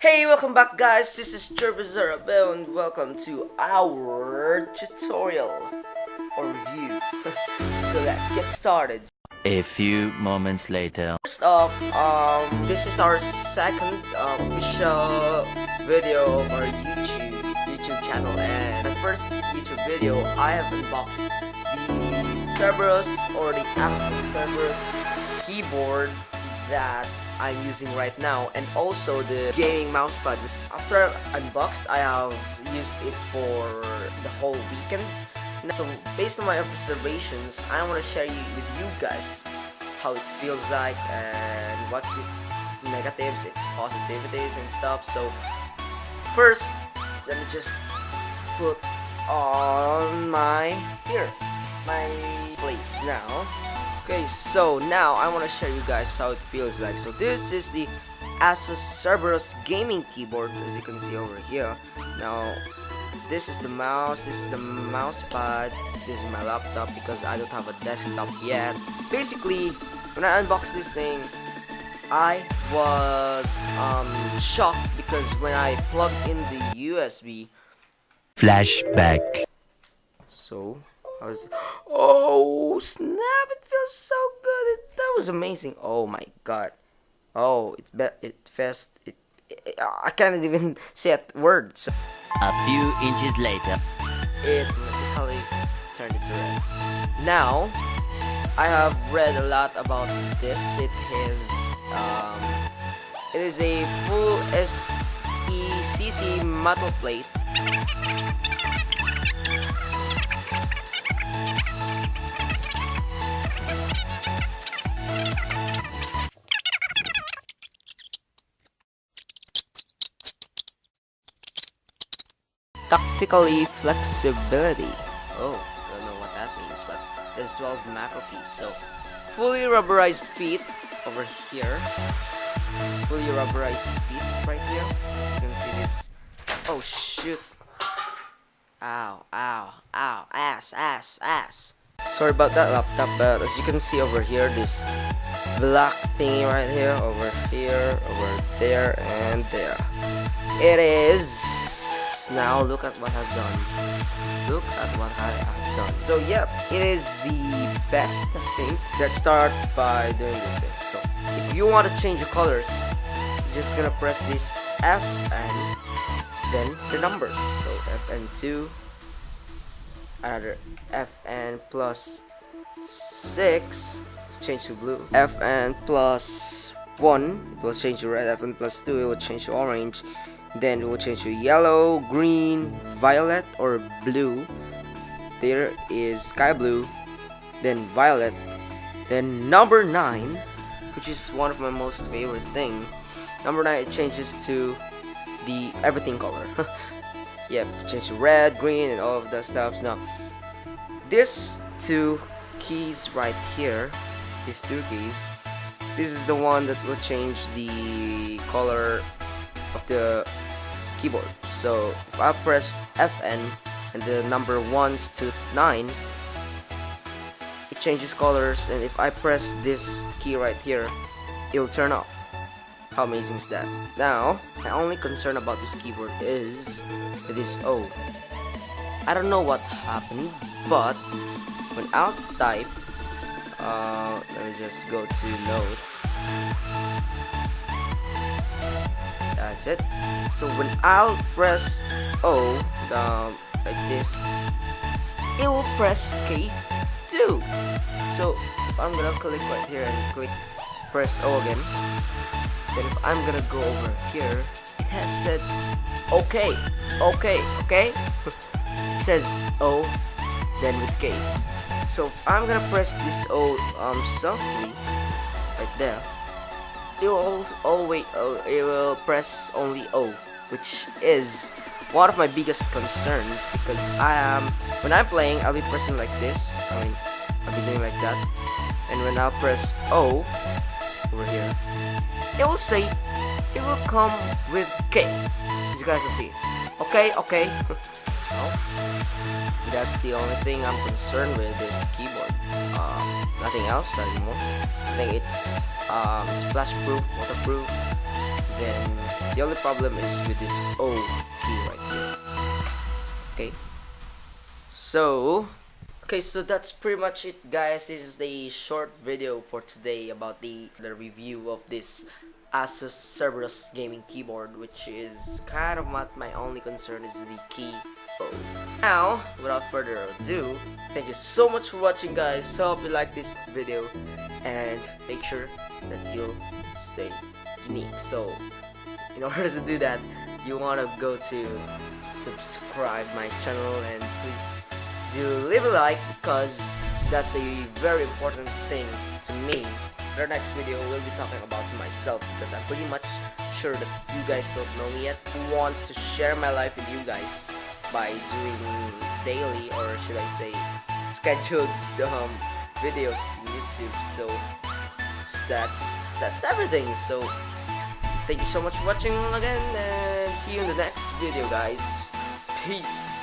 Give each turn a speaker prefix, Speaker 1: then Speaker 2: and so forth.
Speaker 1: Hey, welcome back guys, this is Bell and welcome to our tutorial or review. So let's get started.
Speaker 2: A few moments later.
Speaker 1: First off, this is our second official video of our YouTube channel, and the first YouTube video I have unboxed the Cerberus or the Asus Cerberus keyboard that I'm using right now, and also the gaming mousepad. After unboxed, I have used it for the whole weekend. So based on my observations, I want to share with you guys how it feels like and what's its negatives, its positivities and stuff. So first, let me just put on my place now. Okay, so now I want to share you guys how it feels like. So this is the Asus Cerberus gaming keyboard, as you can see over here. Now this is the mouse, this is the mouse pad, this is my laptop because I don't have a desktop yet. Basically, when I unboxed this thing, I was shocked because when I plugged in the USB,
Speaker 2: Flashback.
Speaker 1: so I was, oh snap, it feels so good. That was amazing. Oh my god. Oh, I can't even say a word. So
Speaker 2: A few inches later.
Speaker 1: it magically turned it to red. Now, I have read a lot about this. It is a full SECC metal plate. Tactically flexibility. Oh, don't know what that means, but there's 12 macro keys. So, fully rubberized feet over here. Fully rubberized feet right here. You can see this. Oh shoot! Ow! Ow! Ow! Ass! Sorry about that laptop, but as you can see over here, this black thingy right here, over there, and there. It is. Now look at what I've done. Look at what I have done. So yep, it is the best thing. Let's start by doing this thing. So if you want to change the colors, you're just gonna press this F and then the numbers. So FN2, another FN plus 6, change to blue. FN plus 1, it will change to red. FN plus 2, it will change to orange. Then it will change to yellow, green, violet, or blue. There is sky blue, then violet, then number 9, which is one of my most favorite thing. Number 9, it changes to the everything color. Yep, change to red, green, and all of that stuff. Now, these two keys right here, this is the one that will change the color of the keyboard. So if I press FN and the number 1s to 9, it changes colors, and if I press this key right here, it'll turn off. How amazing is that? Now, my only concern about this keyboard is this O. I don't know what happened, but when I'll type, let me just go to notes. That's it. So when I'll press O like this, it will press K2. So if I'm gonna click right here and press O again, then if I'm gonna go over here, it has said okay. It says O then with K. So if I'm gonna press this O softly right there, it will press only O, which is one of my biggest concerns, because when I'm playing, I'll be pressing like this. I'll be doing like that, and when I press O over here, it will come with K, as you guys can see. Okay. Well, that's the only thing I'm concerned with this keyboard. Nothing else anymore. I think it's splash proof, waterproof. Then the only problem is with this O key right here. Okay. So that's pretty much it, guys. This is the short video for today about the review of this Asus Cerberus gaming keyboard, which is kind of what my only concern is the key O. Now, without further ado, thank you so much for watching, guys. So hope you like this video and make sure that you'll stay unique. So in order to do that, you want to go to subscribe my channel and please do leave a like, because that's a very important thing to me. In our next video, we'll be talking about myself, because I'm pretty much sure that you guys don't know me yet. I want to share my life with you guys by doing daily, or should I say scheduled videos on YouTube. So that's everything. So thank you so much for watching again, and see you in the next video, guys. Peace.